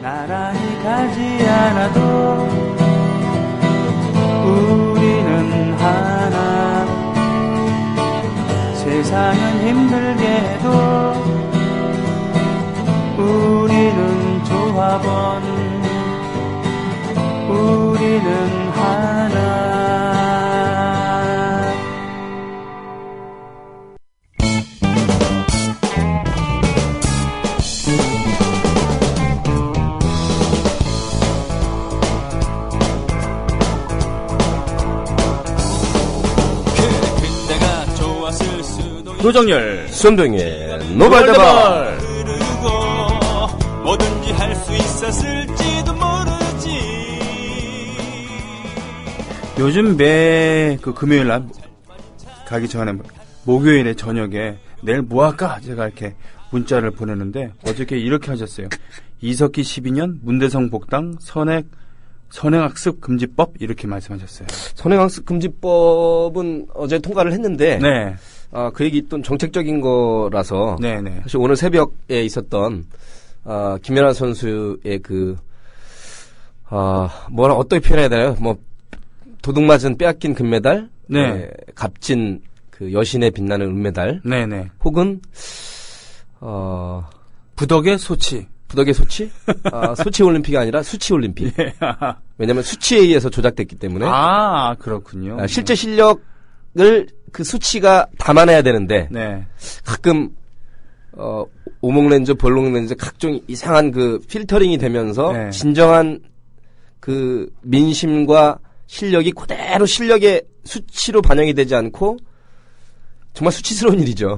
나란히 가지 않아도 우리는 하나. 세상은 힘들게 해도 우리는 조합원. 우리는 하나. 노정열 손동의 노발대발. 뭐든지 할 수 있었을지도 모르지. 요즘 매 그 금요일 날 가기 전에 목요일에 저녁에 내일 뭐 할까 제가 이렇게 문자를 보내는데 어저께 이렇게 하셨어요. 이석기 12년 문대성 복당 선행학습 금지법 이렇게 말씀하셨어요. 선행학습 금지법은 어제 통과를 했는데 네. 그 얘기 또 정책적인 거라서 네네. 사실 오늘 새벽에 있었던 김연아 선수의 어떻게 표현해야 되나요? 뭐 도둑맞은 빼앗긴 금메달, 네. 값진 그 여신의 빛나는 은메달, 네네. 혹은 부덕의 소치. 부덕의 소치? 소치 올림픽이 아니라 수치 올림픽. 예. 왜냐하면 수치에 의해서 조작됐기 때문에. 그렇군요. 실제 실력을 그 수치가 담아내야 되는데 네. 가끔 오목렌즈, 볼록렌즈 각종 이상한 그 필터링이 되면서 네. 진정한 그 민심과 실력이 그대로 실력의 수치로 반영이 되지 않고 정말 수치스러운 일이죠.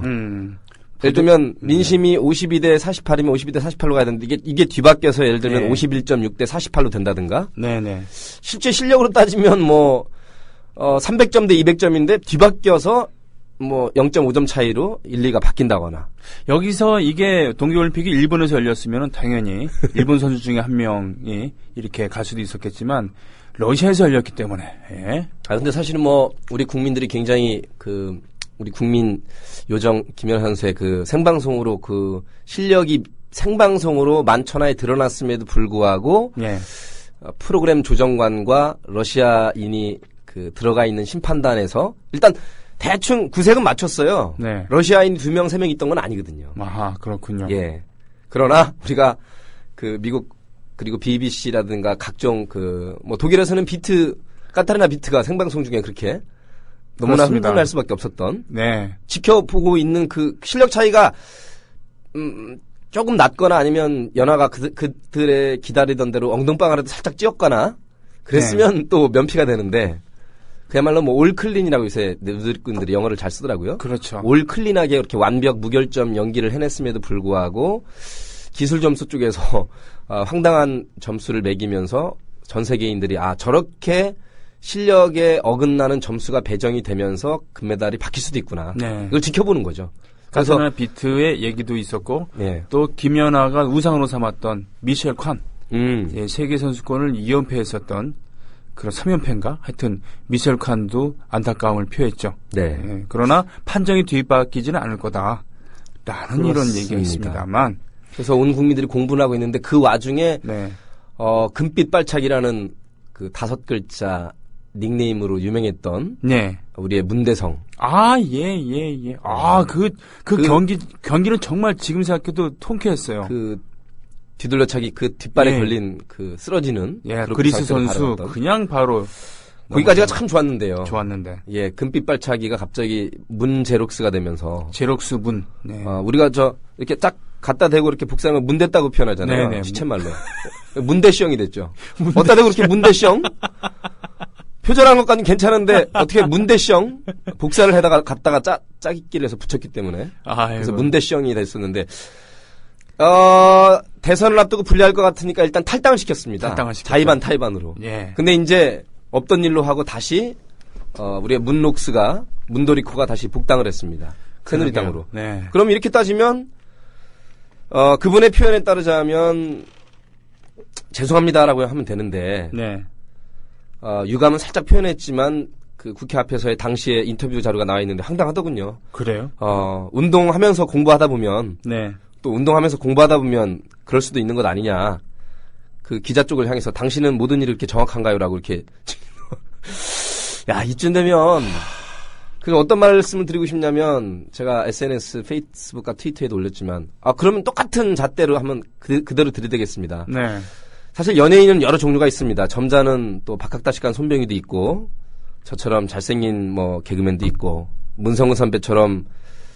예를 들면 민심이 52대 48이면 52대 48로 가야 되는데 이게 뒤바뀌어서 예를 들면 네. 51.6대 48로 된다든가. 네네. 실제 실력으로 따지면 300점 대 200점인데 뒤바뀌어서 0.5점 차이로 1, 2가 바뀐다거나. 여기서 이게 동계올림픽이 일본에서 열렸으면 당연히 일본 선수 중에 한 명이 이렇게 갈 수도 있었겠지만 러시아에서 열렸기 때문에. 예. 근데 사실은 우리 국민들이 굉장히 우리 국민 요정 김연아 선수의 그 생방송으로 그 실력이 생방송으로 만천하에 드러났음에도 불구하고 예. 프로그램 조정관과 러시아인이 들어가 있는 심판단에서 일단 대충 구색은 맞췄어요. 네. 러시아인 2명, 3명 있던 건 아니거든요. 아하, 그렇군요. 예. 그러나 우리가 미국 그리고 BBC라든가 각종 독일에서는 카타리나 비트가 생방송 중에 그렇게 너무나 그렇습니다. 흥분할 수밖에 없었던. 네. 지켜보고 있는 그 실력 차이가 조금 낮거나 아니면 연하가 그들의 기다리던 대로 엉덩방아라도 살짝 찧었거나 그랬으면 또 면피가 되는데 그야말로 올클린이라고 요새 누들꾼들이 영어를 잘 쓰더라고요. 그렇죠. 올클린하게 이렇게 완벽 무결점 연기를 해냈음에도 불구하고 기술 점수 쪽에서 황당한 점수를 매기면서 전 세계인들이 저렇게 실력에 어긋나는 점수가 배정이 되면서 금메달이 바뀔 수도 있구나. 네. 이걸 지켜보는 거죠. 그래서 카타리나 비트의 얘기도 있었고 예. 또 김연아가 우상으로 삼았던 미셸 칸. 예, 세계 선수권을 2연패했었던 그런 3연패인가? 하여튼 미셸 칸도 안타까움을 표했죠. 네. 예, 그러나 판정이 뒤바뀌지는 않을 거다. 라는 이런 얘기가 있습니다만. 그래서 온 국민들이 공부를 하고 있는데 그 와중에 네. 금빛 발차기라는 그 5글자 닉네임으로 유명했던 네. 우리의 문대성. 예. 경기는 정말 지금 생각해도 통쾌했어요. 뒤돌려차기 뒷발에 예. 걸린 쓰러지는. 그리스 선수 그냥 바로 거기까지가 참 좋았는데요. 좋았는데. 예, 금빛 발차기가 갑자기 문제록스가 되면서. 제록스 문. 네. 우리가 이렇게 딱 갖다 대고 이렇게 복사하면 문댔다고 표현하잖아요. 네네. 시쳇말로. 문대시형이 됐죠. 어디다 대고 이렇게 문대시형? 표절한 것까지는 괜찮은데 어떻게 문대시형? 복사를 해다가 갖다가 짜깁기를 해서 붙였기 때문에. 그래서 문대시형이 됐었는데 대선을 앞두고 불리할 것 같으니까 일단 탈당을 시켰습니다. 자의반 타의반으로. 예. 근데 이제 없던 일로 하고 다시 우리의 문도리코가 다시 복당을 했습니다. 새누리당으로. 네. 그럼 이렇게 따지면 그분의 표현에 따르자면 죄송합니다라고 하면 되는데 네. 유감은 살짝 표현했지만 그 국회 앞에서의 당시에 인터뷰 자료가 나와 있는데 황당하더군요. 그래요? 운동하면서 공부하다 보면 네. 또 운동하면서 공부하다 보면 그럴 수도 있는 것 아니냐. 그 기자 쪽을 향해서 당신은 모든 일이 이렇게 정확한가요라고 이렇게 야 이쯤 되면 그 어떤 말씀을 드리고 싶냐면 제가 SNS, 페이스북과 트위터에도 올렸지만 그러면 똑같은 잣대로 한번 그대로 들이대겠습니다. 네. 사실 연예인은 여러 종류가 있습니다. 점잖은 또 박학다식한 손병희도 있고 저처럼 잘생긴 뭐 개그맨도 있고 문성근 선배처럼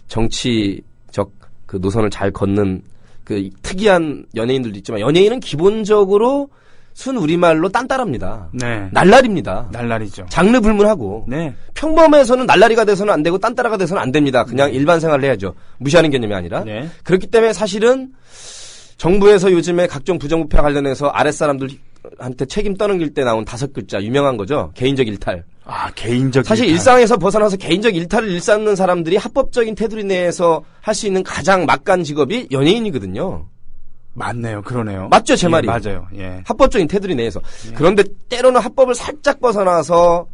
정치적 그 노선을 잘 걷는 그 특이한 연예인들도 있지만 연예인은 기본적으로 순 우리말로 딴따라입니다. 네. 날라리입니다. 날라리죠. 장르 불문하고 네. 평범해서는 날라리가 돼서는 안 되고 딴따라가 돼서는 안 됩니다. 그냥 일반 생활을 해야죠. 무시하는 개념이 아니라. 네. 그렇기 때문에 사실은 정부에서 요즘에 각종 부정부패와 관련해서 아랫사람들한테 책임 떠넘길 때 나온 5글자 유명한 거죠. 개인적 일탈. 개인적 사실 일탈. 일상에서 벗어나서 개인적 일탈을 일삼는 사람들이 합법적인 테두리 내에서 할 수 있는 가장 막간 직업이 연예인이거든요. 맞네요. 그러네요. 맞죠, 제 말이? 맞아요. 예. 합법적인 테두리 내에서. 그런데 때로는 합법을 살짝 벗어나서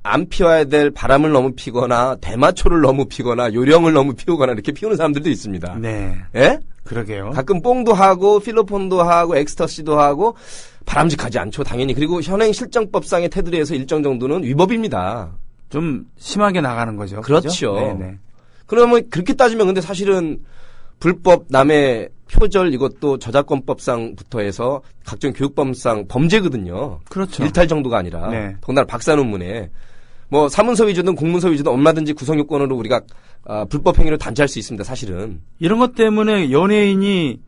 안 피워야 될 바람을 너무 피거나 대마초를 너무 피거나 요령을 너무 피우거나 이렇게 피우는 사람들도 있습니다. 네. 예? 그러게요. 가끔 뽕도 하고 필로폰도 하고 엑스터시도 하고 바람직하지 않죠, 당연히. 그리고 현행 실정법상의 테두리에서 일정 정도는 위법입니다. 좀 심하게 나가는 거죠. 그렇죠. 네네. 그러면 그렇게 따지면 근데 사실은 불법 남의 표절 이것도 저작권법상부터 해서 각종 교육법상 범죄거든요. 그렇죠. 일탈 정도가 아니라. 네. 더군다나 박사 논문에 뭐 사문서 위주든 공문서 위주든 얼마든지 구성요건으로 우리가 불법 행위를 단죄할 수 있습니다. 사실은. 이런 것 때문에 연예인이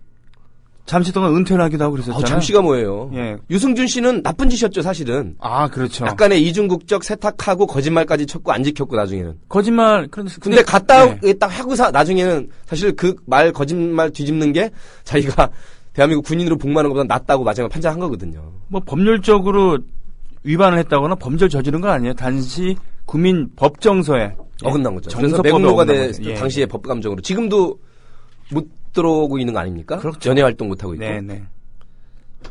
잠시 동안 은퇴를 하기도 하고 그랬었잖아요. 잠시가 뭐예요. 예. 유승준 씨는 나쁜 짓이었죠, 사실은. 그렇죠. 약간의 이중국적 세탁하고 거짓말까지 쳤고 안 지켰고 나중에는. 거짓말. 근데 갔다 네. 딱 하고서 나중에는 사실 그 말 거짓말 뒤집는 게 자기가 대한민국 군인으로 복무하는 것보다 낫다고 마지막에 판단한 거거든요. 뭐 법률적으로 위반을 했다거나 범죄를 저지른 거 아니에요. 단지 국민 법 정서에 어긋난 거죠. 그래서 정서법에 매국노가 어긋난 됐을 거죠. 예. 당시의 법 감정으로 지금도 못 들어오고 있는 거 아닙니까? 그렇죠. 연예 활동 못 하고 있고. 네네.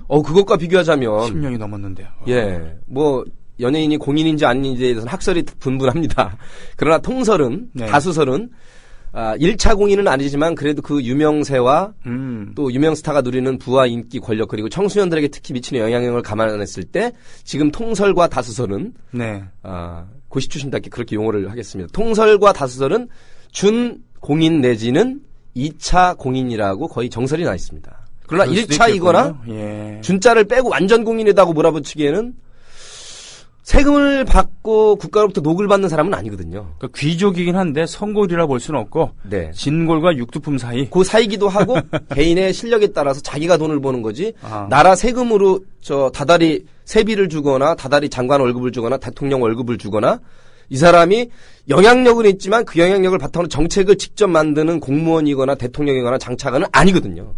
그것과 비교하자면 10년이 넘었는데요. 예, 뭐 연예인이 공인인지 아닌지에 대해서는 학설이 분분합니다. 그러나 통설은 네. 다수설은 1차 공인은 아니지만 그래도 그 유명세와 또 유명 스타가 누리는 부와 인기, 권력 그리고 청소년들에게 특히 미치는 영향력을 감안했을 때 지금 통설과 다수설은 네. 고시 출신답게 그렇게 용어를 하겠습니다. 통설과 다수설은 준 공인 내지는 2차 공인이라고 거의 정설이 나 있습니다. 그러나 그럴 수도 1차이거나 예. 준자를 빼고 완전 공인이라고 몰아붙이기에는 세금을 받고 국가로부터 녹을 받는 사람은 아니거든요. 그러니까 귀족이긴 한데 성골이라 볼 수는 없고 네. 진골과 육두품 사이. 그 사이기도 하고 개인의 실력에 따라서 자기가 돈을 버는 거지 아. 나라 세금으로 다달이 세비를 주거나 다달이 장관 월급을 주거나 대통령 월급을 주거나 이 사람이 영향력은 있지만 그 영향력을 바탕으로 정책을 직접 만드는 공무원이거나 대통령이거나 장차관은 아니거든요.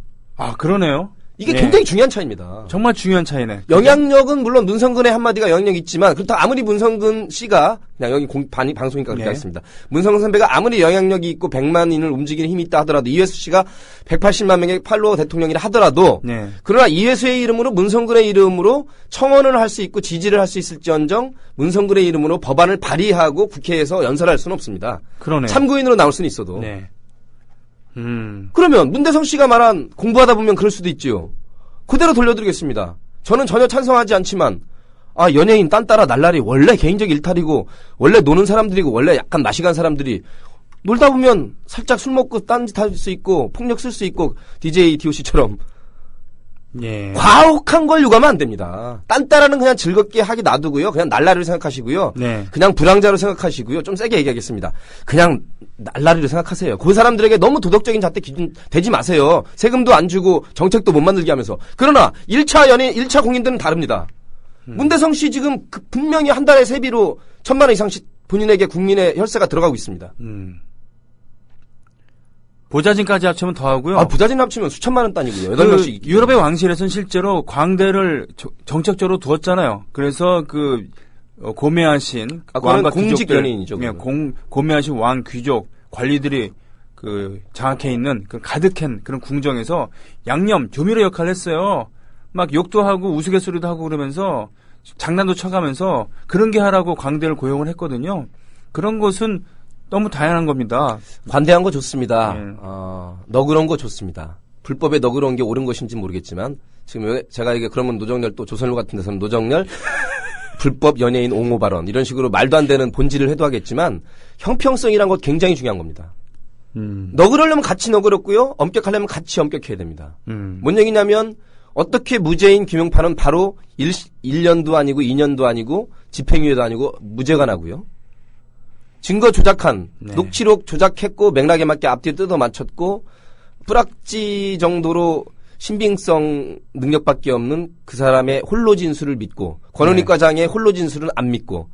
그러네요. 이게 네. 굉장히 중요한 차이입니다. 정말 중요한 차이네. 영향력은 물론 문성근의 한마디가 영향력 있지만 그렇다고 아무리 문성근 씨가 그냥 여기 방송이니까 그렇게 네. 하겠습니다. 문성근 선배가 아무리 영향력이 있고 100만인을 움직이는 힘이 있다 하더라도 이회수 씨가 180만 명의 팔로워 대통령이라 하더라도 네. 그러나 이회수의 이름으로 문성근의 이름으로 청원을 할 수 있고 지지를 할 수 있을지언정 문성근의 이름으로 법안을 발의하고 국회에서 연설할 수는 없습니다. 그러네요. 참고인으로 나올 수는 있어도. 네. 그러면 문대성 씨가 말한 공부하다 보면 그럴 수도 있지요. 그대로 돌려드리겠습니다. 저는 전혀 찬성하지 않지만 연예인 딴따라 날라리 원래 개인적 일탈이고 원래 노는 사람들이고 원래 약간 마시간 사람들이 놀다 보면 살짝 술 먹고 딴짓 할 수 있고 폭력 쓸 수 있고 DJ DOC처럼 예. 과혹한 걸 요구하면 안 됩니다. 딴따라는 그냥 즐겁게 하기 놔두고요. 그냥 날라리를 생각하시고요. 네. 그냥 불황자로 생각하시고요. 좀 세게 얘기하겠습니다. 그냥 날라리로 생각하세요. 그 사람들에게 너무 도덕적인 잣대 기준 대지 마세요. 세금도 안 주고 정책도 못 만들게 하면서. 그러나 1차 공인들은 다릅니다. 문대성 씨 지금 분명히 한 달에 세비로 1,000만 원 이상씩 본인에게 국민의 혈세가 들어가고 있습니다. 보좌진까지 합치면 더 하고요. 부자진 합치면 수천만 원 단위고요. 그 8명씩. 유럽의 왕실에서는 실제로 광대를 정책적으로 두었잖아요. 그래서 고매하신 그거는 왕과 공직 귀족들, 연예인이죠, 예, 그거는. 고매하신 왕 귀족 관리들이 장악해 있는 가득한 그런 궁정에서 양념 조미료 역할을 했어요. 막 욕도 하고 우스갯소리도 하고 그러면서 장난도 쳐가면서 그런 게 하라고 광대를 고용을 했거든요. 그런 것은 너무 다양한 겁니다. 관대한 거 좋습니다. 네. 너그러운 거 좋습니다. 불법에 너그러운 게 옳은 것인지 모르겠지만 지금 제가 이게 그러면 노정열 또 조선일보 같은 데서는 노정열 불법 연예인 옹호 발언 이런 식으로 말도 안 되는 본질을 해도 하겠지만 형평성이란 것 굉장히 중요한 겁니다. 너그러려면 같이 너그럽고요. 엄격하려면 같이 엄격해야 됩니다. 뭔 얘기냐면 어떻게 무죄인 김용판은 바로 1년도 아니고 2년도 아니고 집행유예도 아니고 무죄가 나고요. 증거 조작한 네. 녹취록 조작했고 맥락에 맞게 앞뒤로 뜯어 맞췄고 뿌락지 정도로 신빙성 능력밖에 없는 그 사람의 홀로 진술을 믿고 권은희 네. 과장의 홀로 진술은 안 믿고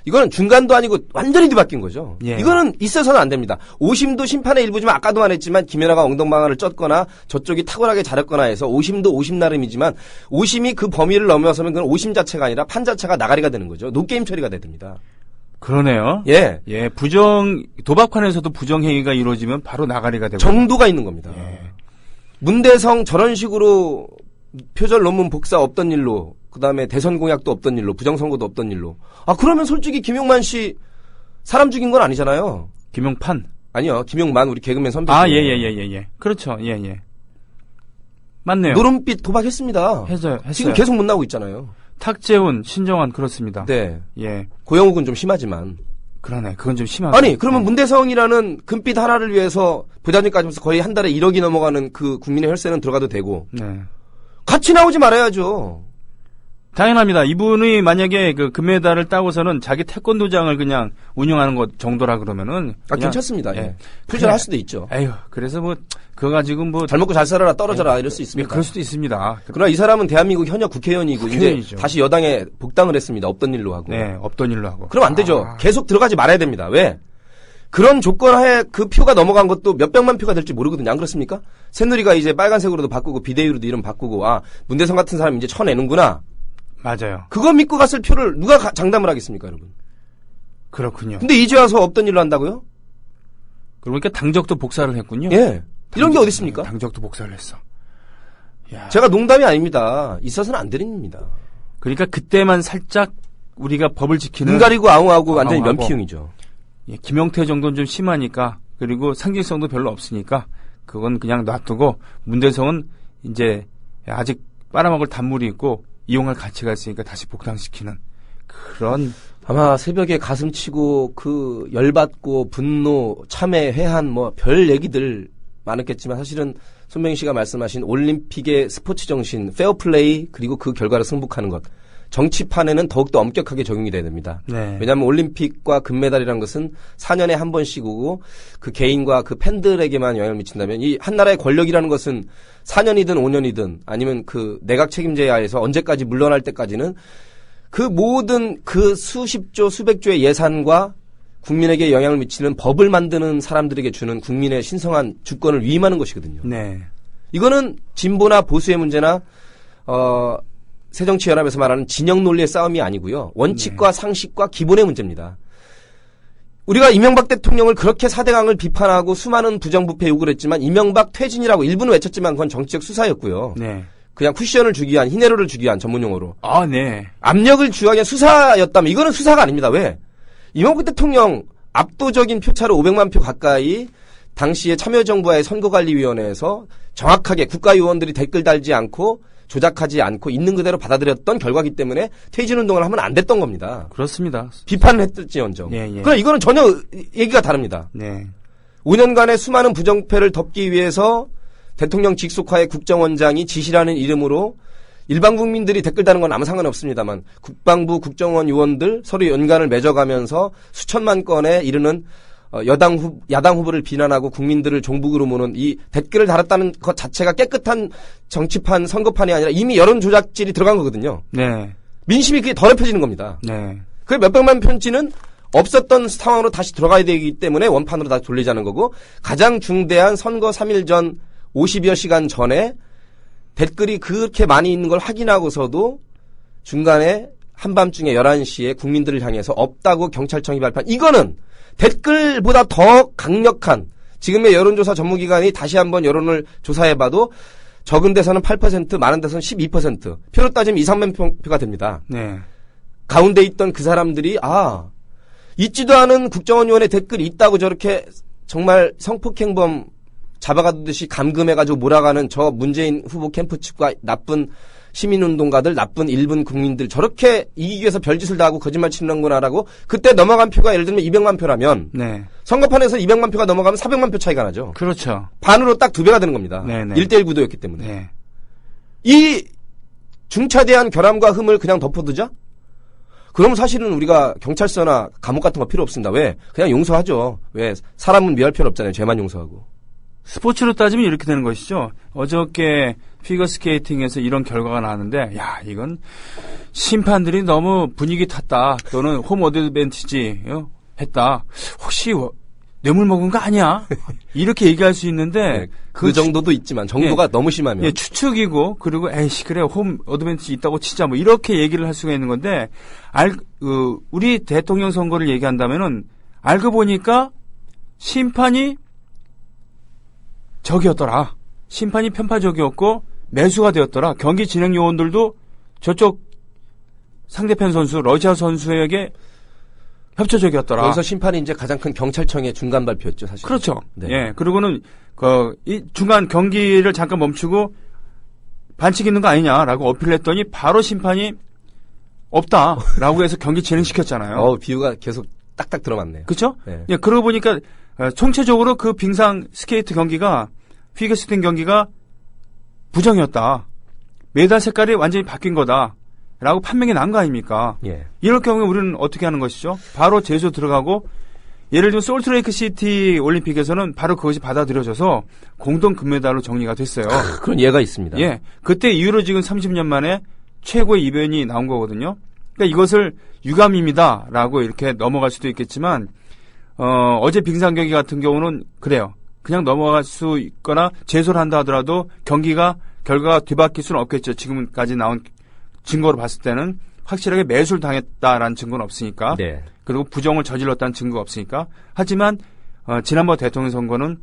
이거는 중간도 아니고 완전히 뒤바뀐 거죠. 예. 이거는 있어서는 안 됩니다. 오심도 심판의 일부지만 아까도 말했지만 김연아가 엉덩방아를 쪘거나 저쪽이 탁월하게 잘했거나 해서 오심도 오심 나름이지만 오심이 그 범위를 넘어서면 그건 오심 자체가 아니라 판 자체가 나가리가 되는 거죠. 노게임 처리가 됩니다. 그러네요. 예. 예, 도박판에서도 부정행위가 이루어지면 바로 나가리가 되고. 정도가 있는 겁니다. 예. 문대성 저런 식으로 표절 논문 복사 없던 일로 그다음에 대선 공약도 없던 일로 부정선거도 없던 일로 그러면 솔직히 김용만 씨 사람 죽인 건 아니잖아요. 김용판. 아니요. 김용만 우리 개그맨 선배. 예. 그렇죠. 예. 맞네요. 노름빛 도박했습니다. 했어요. 지금 계속 못 나오고 있잖아요. 탁재훈, 신정환 그렇습니다. 네. 예. 고영욱은 좀 심하지만. 그러네. 그건 좀 심하네. 아니, 그러면 문대성이라는 금빛 하나를 위해서 부자님까지 해서 거의 한 달에 1억이 넘어가는 그 국민의 혈세는 들어가도 되고. 네. 같이 나오지 말아야죠. 당연합니다. 이분이 만약에 그 금메달을 따고서는 자기 태권도장을 그냥 운영하는 것 정도라 그러면은. 괜찮습니다. 예. 표절할 수도 있죠. 에휴, 그래서 그거 가지고 잘 먹고 잘 살아라 떨어져라 이럴 수 있습니다. 그럴 수도 있습니다. 그러나 이 사람은 대한민국 현역 국회의원이고 국회의원이죠. 이제 다시 여당에 복당을 했습니다. 없던 일로 하고. 네, 없던 일로 하고. 그럼 안 되죠. 계속 들어가지 말아야 됩니다. 왜? 그런 조건 하에 그 표가 넘어간 것도 몇백만 표가 될지 모르거든요. 안 그렇습니까? 새누리가 이제 빨간색으로도 바꾸고 비대위로도 이름 바꾸고 문대성 같은 사람 이제 쳐내는구나. 맞아요. 그거 믿고 갔을 표를 누가 장담을 하겠습니까, 여러분? 그렇군요. 근데 이제 와서 없던 일로 한다고요? 그러니까 당적도 복사를 했군요. 예. 이런 게 어디 있습니까? 당적도 복사를 했어. 야. 제가 농담이 아닙니다. 있어서는 안 드립니다. 그러니까 그때만 살짝 우리가 법을 지키는 눈 가리고 아웅하고 완전히 아웅하고. 면피용이죠. 예, 김용태 정도는 좀 심하니까 그리고 상징성도 별로 없으니까 그건 그냥 놔두고 문대성은 이제 아직 빨아먹을 단물이 있고 이용할 가치가 있으니까 다시 복당시키는 그런 아마 새벽에 가슴 치고 그 열받고 분노, 참회, 회한 별 얘기들 많았겠지만 사실은 손명희 씨가 말씀하신 올림픽의 스포츠 정신, 페어플레이 그리고 그 결과를 승복하는 것. 정치판에는 더욱더 엄격하게 적용이 돼야 됩니다. 네. 왜냐하면 올림픽과 금메달이라는 것은 4년에 한 번씩 오고 그 개인과 그 팬들에게만 영향을 미친다면 이 한 나라의 권력이라는 것은 4년이든 5년이든 아니면 그 내각 책임제 하에서 언제까지 물러날 때까지는 그 모든 그 수십조 수백조의 예산과 국민에게 영향을 미치는 법을 만드는 사람들에게 주는 국민의 신성한 주권을 위임하는 것이거든요. 네. 이거는 진보나 보수의 문제나 새정치연합에서 말하는 진영 논리의 싸움이 아니고요. 원칙과 상식과 기본의 문제입니다. 우리가 이명박 대통령을 그렇게 사대강을 비판하고 수많은 부정부패 요구를 했지만 이명박 퇴진이라고 일부는 외쳤지만 그건 정치적 수사였고요. 네. 그냥 쿠션을 주기 위한 히네로를 주기 위한 전문용어로. 네. 압력을 주하기 위한 수사였다면 이거는 수사가 아닙니다. 왜? 이명박 대통령 압도적인 표차로 500만 표 가까이 당시에 참여정부와의 선거관리위원회에서 정확하게 국가요원들이 댓글 달지 않고 조작하지 않고 있는 그대로 받아들였던 결과기 때문에 퇴진운동을 하면 안 됐던 겁니다. 그렇습니다. 비판을 했을지언정. 예. 그러나 이거는 전혀 얘기가 다릅니다. 네. 5년간의 수많은 부정패를 덮기 위해서 대통령 직속화의 국정원장이 지시라는 이름으로 일반 국민들이 댓글 다는 건 아무 상관없습니다만 국방부 국정원 요원들 서로 연관을 맺어가면서 수천만 건에 이르는 야당 후보를 비난하고 국민들을 종북으로 모는 이 댓글을 달았다는 것 자체가 깨끗한 정치판 선거판이 아니라 이미 여론 조작질이 들어간 거거든요. 네. 민심이 그게 더럽혀지는 겁니다. 네. 그 몇백만 편지는 없었던 상황으로 다시 들어가야 되기 때문에 원판으로 다시 돌리자는 거고 가장 중대한 선거 3일 전 50여 시간 전에 댓글이 그렇게 많이 있는 걸 확인하고서도 중간에 한밤중에 11시에 국민들을 향해서 없다고 경찰청이 발표한 이거는 댓글보다 더 강력한 지금의 여론조사 전문기관이 다시 한번 여론을 조사해봐도 적은 데서는 8% 많은 데서는 12% 표로 따지면 2, 3만 표가 됩니다. 네. 가운데 있던 그 사람들이 있지도 않은 국정원 요원의 댓글이 있다고 저렇게 정말 성폭행범 잡아가듯이 감금해가지고 몰아가는 저 문재인 후보 캠프 측과 나쁜 시민운동가들, 나쁜 일본 국민들 저렇게 이기기 위해서 별짓을 다 하고 거짓말 치는구나라고 그때 넘어간 표가 예를 들면 200만 표라면 네. 선거판에서 200만 표가 넘어가면 400만 표 차이가 나죠. 그렇죠. 반으로 딱 2배가 되는 겁니다. 네네. 1대1 구도였기 때문에. 네. 이 중차대한 결함과 흠을 그냥 덮어두자? 그럼 사실은 우리가 경찰서나 감옥 같은 거 필요 없습니다. 왜? 그냥 용서하죠. 왜? 사람은 미워할 필요 없잖아요. 죄만 용서하고. 스포츠로 따지면 이렇게 되는 것이죠. 어저께 피겨스케이팅에서 이런 결과가 나왔는데, 야, 이건 심판들이 너무 분위기 탔다. 또는 홈 어드밴티지 했다. 혹시 뇌물 먹은 거 아니야? 이렇게 얘기할 수 있는데 네, 그 정도도 있지만 정도가 너무 심하면 예, 추측이고 그리고 에이씨 그래 홈 어드밴티지 있다고 치자 뭐 이렇게 얘기를 할 수가 있는 건데 우리 대통령 선거를 얘기한다면은 알고 보니까 심판이 적이었더라. 심판이 편파적이었고 매수가 되었더라. 경기 진행 요원들도 저쪽 상대편 선수 러시아 선수에게 협조적이었더라. 여기서 심판이 이제 가장 큰 경찰청의 중간 발표였죠, 사실. 그렇죠. 네. 예. 그리고는 이 중간 경기를 잠깐 멈추고 반칙 있는 거 아니냐라고 어필을 했더니 바로 심판이 없다라고 해서 경기 진행시켰잖아요. 비유가 계속 딱딱 들어맞네요. 그렇죠? 네. 예. 그러고 보니까 총체적으로 그 빙상 스케이트 경기가 피겨스케이팅 경기가 부정이었다. 메달 색깔이 완전히 바뀐 거다. 라고 판명이 난 거 아닙니까? 예. 이럴 경우에 우리는 어떻게 하는 것이죠? 바로 제소 들어가고 예를 들면 솔트레이크 시티 올림픽에서는 바로 그것이 받아들여져서 공동 금메달로 정리가 됐어요. 그런 예가 있습니다. 예. 그때 이후로 지금 30년 만에 최고의 이변이 나온 거거든요. 그러니까 이것을 유감입니다라고 이렇게 넘어갈 수도 있겠지만 어제 빙상 경기 같은 경우는 그래요. 그냥 넘어갈 수 있거나 제소를 한다 하더라도 결과가 뒤바뀔 수는 없겠죠. 지금까지 나온 증거로 봤을 때는 확실하게 매수를 당했다라는 증거는 없으니까. 네. 그리고 부정을 저질렀다는 증거가 없으니까. 하지만 지난번 대통령 선거는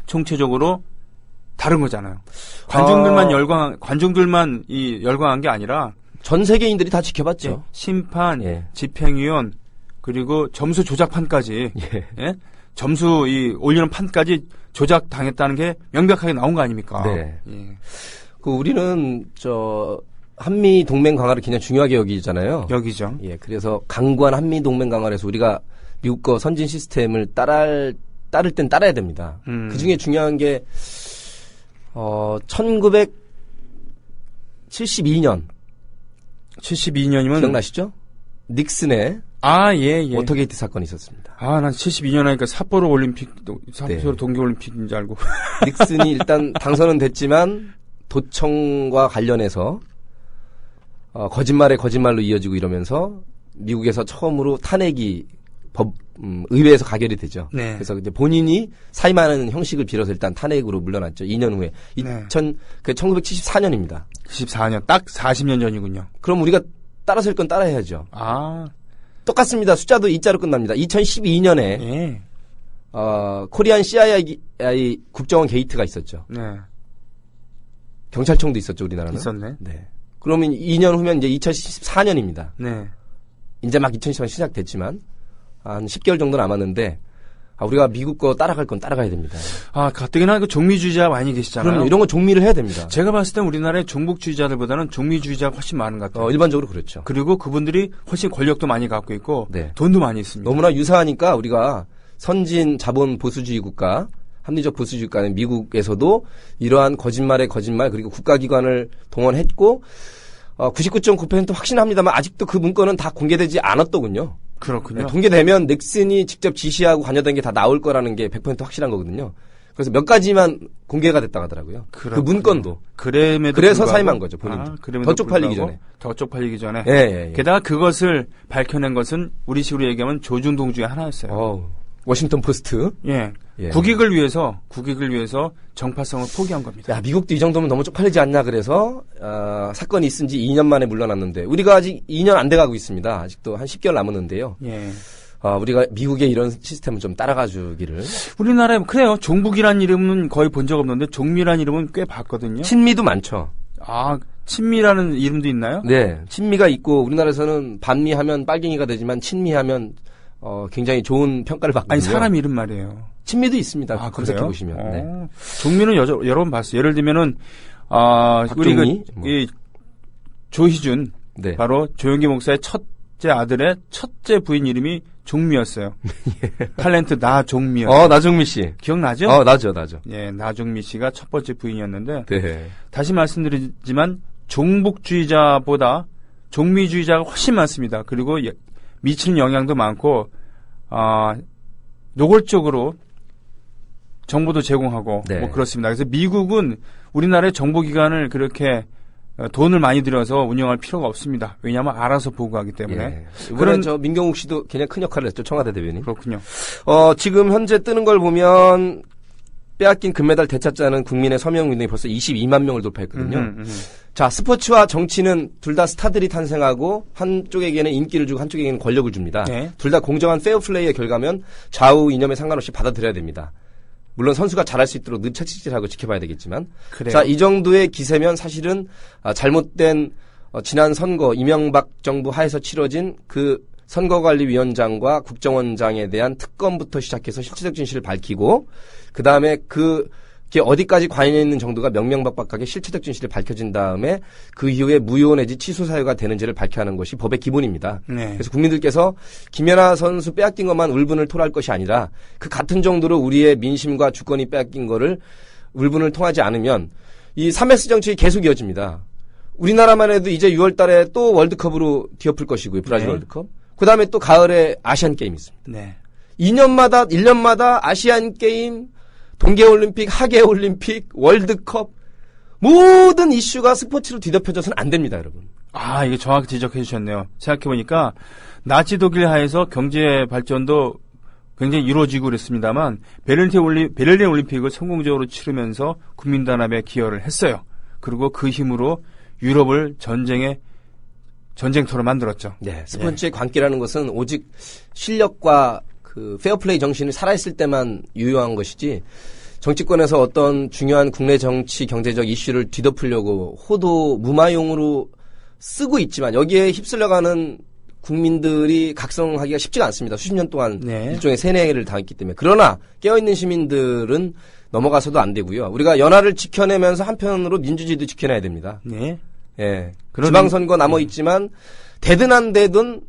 총체적으로 다른 거잖아요. 관중들만 열광한 게 아니라 전 세계인들이 다 지켜봤죠. 예, 심판, 예. 집행위원 그리고 점수 조작판까지 예. 예? 점수 올리는 판까지 조작당했다는 게 명백하게 나온 거 아닙니까? 네. 예. 우리는 한미 동맹 강화를 굉장히 중요하게 여기잖아요. 여기죠. 예, 그래서 강구한 한미 동맹 강화를 해서 우리가 미국 거 선진 시스템을 따를 땐 따라야 됩니다. 그 중에 중요한 게 1972년 72년이면 기억나시죠? 닉슨의 예. 워터게이트 사건이 있었습니다. 난 72년 하니까 삿포로 동계올림픽인 줄 알고. 닉슨이 일단 당선은 됐지만 도청과 관련해서 거짓말에 거짓말로 이어지고 이러면서 미국에서 처음으로 탄핵이 의회에서 가결이 되죠. 네. 그래서 이제 본인이 사임하는 형식을 빌어서 일단 탄핵으로 물러났죠. 2년 후에. 네. 1974년입니다. 14년, 딱 40년 전이군요. 그럼 우리가 따라서 일 건 따라야죠. 똑같습니다. 숫자도 2자로 끝납니다. 2012년에 예. 코리안 CIA 국정원 게이트가 있었죠. 네. 경찰청도 있었죠, 우리나라는. 있었네. 네. 그러면 2년 후면 이제 2014년입니다. 네. 이제 막 2014년 시작됐지만 한 10개월 정도 남았는데 우리가 미국 거 따라갈 건 따라가야 됩니다. 가뜩이나 그 종미주의자 많이 계시잖아요. 그럼 이런 건 종미를 해야 됩니다. 제가 봤을 땐 우리나라의 종북주의자들보다는 종미주의자가 훨씬 많은 것 같아요. 일반적으로 그렇죠. 그리고 그분들이 훨씬 권력도 많이 갖고 있고 네. 돈도 많이 있습니다. 너무나 유사하니까 우리가 선진 자본 보수주의 국가, 합리적 보수주의 국가는 미국에서도 이러한 거짓말에 거짓말 그리고 국가기관을 동원했고 99.9% 확신합니다만 아직도 그 문건은 다 공개되지 않았더군요. 그렇군요. 공개되면 넥슨이 직접 지시하고 관여된 게 다 나올 거라는 게 100% 확실한 거거든요. 그래서 몇 가지만 공개가 됐다고 하더라고요. 그렇군요. 그 문건도. 그래서 사임한 거죠, 본인도. 더 쪽팔리기 전에. 더 쪽팔리기 전에. 예. 게다가 그것을 밝혀낸 것은 우리식으로 얘기하면 조중동 중에 하나였어요. 워싱턴 포스트. 예. 국익을 위해서 정파성을 포기한 겁니다. 미국도 이 정도면 너무 쪽팔리지 않냐 그래서 사건이 있은 지 2년 만에 물러났는데 우리가 아직 2년 안 돼가고 있습니다. 아직도 한 10개월 남았는데요. 예. 우리가 미국의 이런 시스템을 좀 따라가 주기를. 우리나라에 그래요. 종북이란 이름은 거의 본 적 없는데 종미란 이름은 꽤 봤거든요. 친미도 많죠. 친미라는 이름도 있나요? 네. 친미가 있고 우리나라에서는 반미하면 빨갱이가 되지만 친미하면 굉장히 좋은 평가를 받거든요. 아니 사람 이름 말이에요. 친미도 있습니다. 아, 검색해 그래요? 보시면. 네. 종미는 여러 번 봤어요. 예를 들면은 우리 박종미? 이 조희준 네. 바로 조영기 목사의 첫째 아들의 첫째 부인 이름이 종미였어요. 탤런트 나종미요. 나종미 씨. 기억나죠? 나죠. 예, 나종미 씨가 첫 번째 부인이었는데 네. 다시 말씀드리지만 종북주의자보다 종미주의자가 훨씬 많습니다. 그리고 미치는 영향도 많고 노골적으로 정보도 제공하고 네. 뭐 그렇습니다. 그래서 미국은 우리나라의 정보기관을 그렇게 돈을 많이 들여서 운영할 필요가 없습니다. 왜냐하면 알아서 보고하기 때문에. 예. 이번에 저 민경욱 씨도 굉장히 큰 역할을 했죠. 청와대 대변인. 그렇군요. 지금 현재 뜨는 걸 보면 빼앗긴 금메달 되찾자는 국민의 서명 운동이 벌써 22만 명을 돌파했거든요. 자, 스포츠와 정치는 둘 다 스타들이 탄생하고 한쪽에게는 인기를 주고 한쪽에게는 권력을 줍니다. 네. 둘 다 공정한 페어플레이의 결과면 좌우 이념에 상관없이 받아들여야 됩니다. 물론 선수가 잘할 수 있도록 늘 채찍질하고 지켜봐야 되겠지만, 그래요. 자, 이 정도의 기세면 사실은 잘못된 지난 선거 이명박 정부 하에서 치러진 그 선거관리위원장과 국정원장에 대한 특검부터 시작해서 실체적 진실을 밝히고 그 다음에 그게 어디까지 관여있는 정도가 명명박박하게 실체적 진실을 밝혀진 다음에 그 이후에 무효 내지 취소 사유가 되는지를 밝혀야 하는 것이 법의 기본입니다. 네. 그래서 국민들께서 김연아 선수 빼앗긴 것만 울분을 토할 것이 아니라 그 같은 정도로 우리의 민심과 주권이 빼앗긴 거를 울분을 통하지 않으면 이 3S 정책이 계속 이어집니다. 우리나라만 해도 이제 6월 달에 또 월드컵으로 뒤엎을 것이고요. 브라질 네. 월드컵. 그 다음에 또 가을에 아시안 게임이 있습니다. 네. 1년마다 아시안 게임, 동계올림픽, 하계올림픽, 월드컵 모든 이슈가 스포츠로 뒤덮여져서는 안 됩니다, 여러분. 이게 정확히 지적해 주셨네요. 생각해보니까 나치 독일 하에서 경제 발전도 굉장히 이루어지고 그랬습니다만 베를린 올림픽을 성공적으로 치르면서 국민단합에 기여를 했어요. 그리고 그 힘으로 유럽을 전쟁터로 만들었죠. 네, 스포츠의 광기라는 것은 오직 실력과 그 페어플레이 정신이 살아있을 때만 유효한 것이지 정치권에서 어떤 중요한 국내 정치 경제적 이슈를 뒤덮으려고 호도 무마용으로 쓰고 있지만 여기에 휩쓸려가는 국민들이 각성하기가 쉽지가 않습니다. 수십 년 동안 네. 일종의 세뇌를 당했기 때문에. 그러나 깨어있는 시민들은 넘어가서도 안 되고요. 우리가 연화를 지켜내면서 한편으로 민주주의도 지켜내야 됩니다. 네. 예. 지방선거 남아있지만 되든 안 되든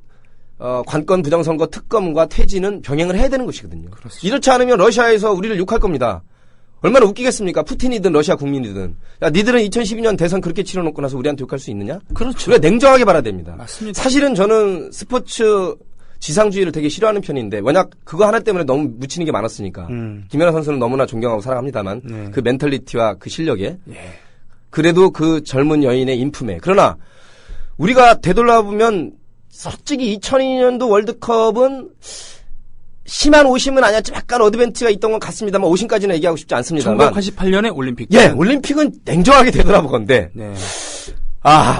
관건 부정선거 특검과 퇴진은 병행을 해야 되는 것이거든요. 그렇습니다. 이렇지 않으면 러시아에서 우리를 욕할 겁니다. 얼마나 웃기겠습니까? 푸틴이든 러시아 국민이든. 야, 니들은 2012년 대선 그렇게 치러놓고 나서 우리한테 욕할 수 있느냐? 그렇죠. 우리가 냉정하게 봐야 됩니다. 맞습니다. 사실은 저는 스포츠 지상주의를 되게 싫어하는 편인데 워낙 그거 하나 때문에 너무 묻히는 게 많았으니까. 김연아 선수는 너무나 존경하고 사랑합니다만 네. 그 멘탈리티와 그 실력에 예. 그래도 그 젊은 여인의 인품에. 그러나 우리가 되돌아보면 솔직히 2002년도 월드컵은 심한 오심은 아니었지만 약간 어드밴티지가 있던 건 같습니다만 오심까지는 얘기하고 싶지 않습니다만 1988년에 올림픽. 예, 올림픽은 냉정하게 되돌아보건데 네.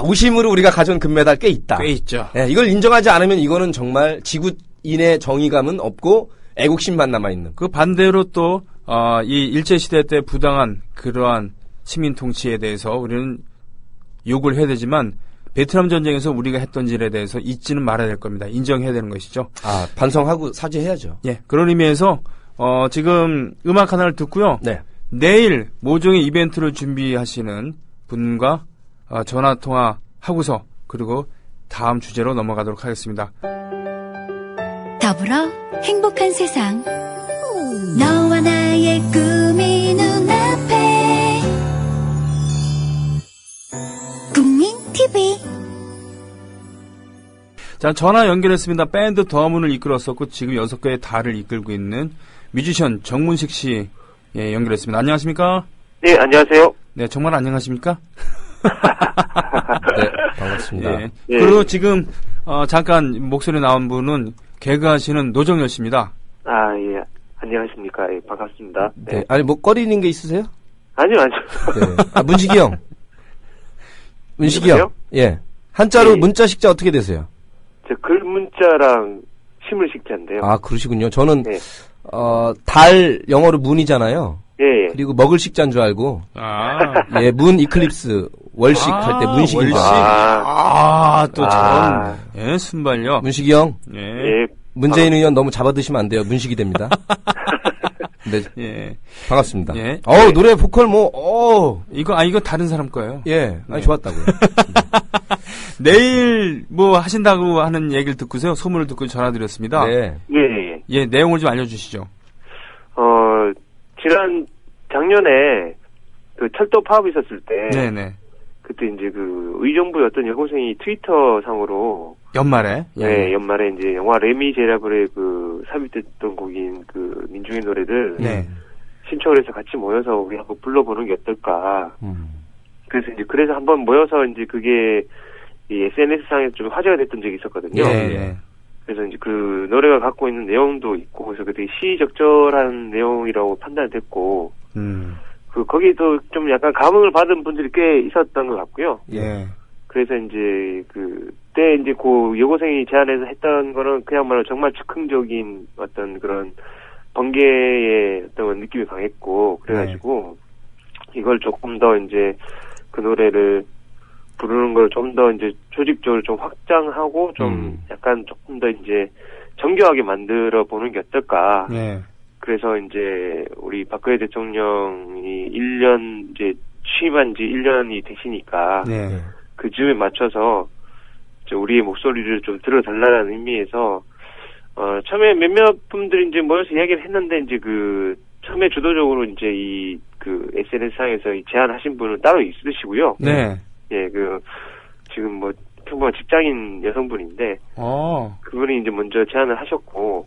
오심으로 우리가 가져온 금메달 꽤 있다. 꽤 있죠. 예, 이걸 인정하지 않으면 이거는 정말 지구인의 정의감은 없고 애국심만 남아있는. 그 반대로 또 이 일제시대 때 부당한 그러한 시민 통치에 대해서 우리는 욕을 해야 되지만 베트남 전쟁에서 우리가 했던 일에 대해서 잊지는 말아야 될 겁니다. 인정해야 되는 것이죠. 반성하고 사죄해야죠. 예, 그런 의미에서 지금 음악 하나를 듣고요. 네. 내일 모종의 이벤트를 준비하시는 분과 전화 통화 하고서 그리고 다음 주제로 넘어가도록 하겠습니다. 더불어 행복한 세상. 너와 나의 꿈이 눈앞에. 국민 TV. 자, 전화 연결했습니다. 밴드 더문을 이끌었었고 지금 6개의 달을 이끌고 있는 뮤지션 정문식 씨 연결했습니다. 안녕하십니까? 네, 안녕하세요. 네, 정말 안녕하십니까? 네, 반갑습니다. 예. 예. 그리고 지금 잠깐 목소리 나온 분은 개그하시는 노정열 씨입니다. 예. 안녕하십니까. 예, 반갑습니다. 네. 네. 아니, 뭐 꺼리는 게 있으세요? 아니요. 네. 문식이 형. 문식이 형. 누구세요? 예. 한자로 예. 문자 식자 어떻게 되세요? 저 글문자랑 심을 식자인데요. 그러시군요. 저는 네. 달 영어로 문이잖아요. 예. 그리고 먹을 식자인 줄 알고 아, 예, 문 이클립스 월식 할 때 문식인 줄 월식. 알고. 또 저런, 아. 예, 순발력. 문식이 형. 예. 예. 문재인 의원 너무 잡아드시면 안 돼요. 문식이 됩니다. 네. 예. 반갑습니다. 예. 노래 보컬 이거 다른 사람 거예요. 예. 네. 좋았다고요. 내일 뭐 하신다고 하는 얘기를 듣고서요. 소문을 듣고 전화드렸습니다. 네. 예, 내용을 좀 알려주시죠. 작년에 그 철도 파업 있었을 때. 네네. 그때 이제 그 의정부의 어떤 여고생이 트위터 상으로. 연말에? 예. 네, 연말에 이제 영화 레미제라블의 그 삽입됐던 곡인 그 민중의 노래들. 네. 신청을 해서 같이 모여서 우리 한번 불러보는 게 어떨까. 그래서 한번 모여서 이제 그게 이 SNS상에서 좀 화제가 됐던 적이 있었거든요. 예. 그래서 이제 그 노래가 갖고 있는 내용도 있고, 그래서 되게 시적절한 내용이라고 판단됐고, 거기도 좀 약간 감흥을 받은 분들이 꽤 있었던 것 같고요. 예. 그래서 이제 그때 이제 그 여고생이 제안해서 했던 거는 그야말로 정말 즉흥적인 어떤 그런 번개의 어떤 느낌이 강했고, 그래가지고 이걸 조금 더 이제 그 노래를 부르는 걸 좀 더 이제 조직적으로 좀 확장하고 좀 약간 조금 더 이제 정교하게 만들어 보는 게 어떨까. 네. 그래서 이제 우리 박근혜 대통령이 1년 이제 취임한 지 1년이 되시니까 네. 그 즈음에 맞춰서 우리의 목소리를 좀 들어달라는 의미에서 처음에 몇몇 분들이 이제 모여서 이야기를 했는데 이제 처음에 주도적으로 이제 SNS상에서 제안하신 분은 따로 있으시고요. 네. 예, 지금 평범한 직장인 여성분인데, 그분이 이제 먼저 제안을 하셨고,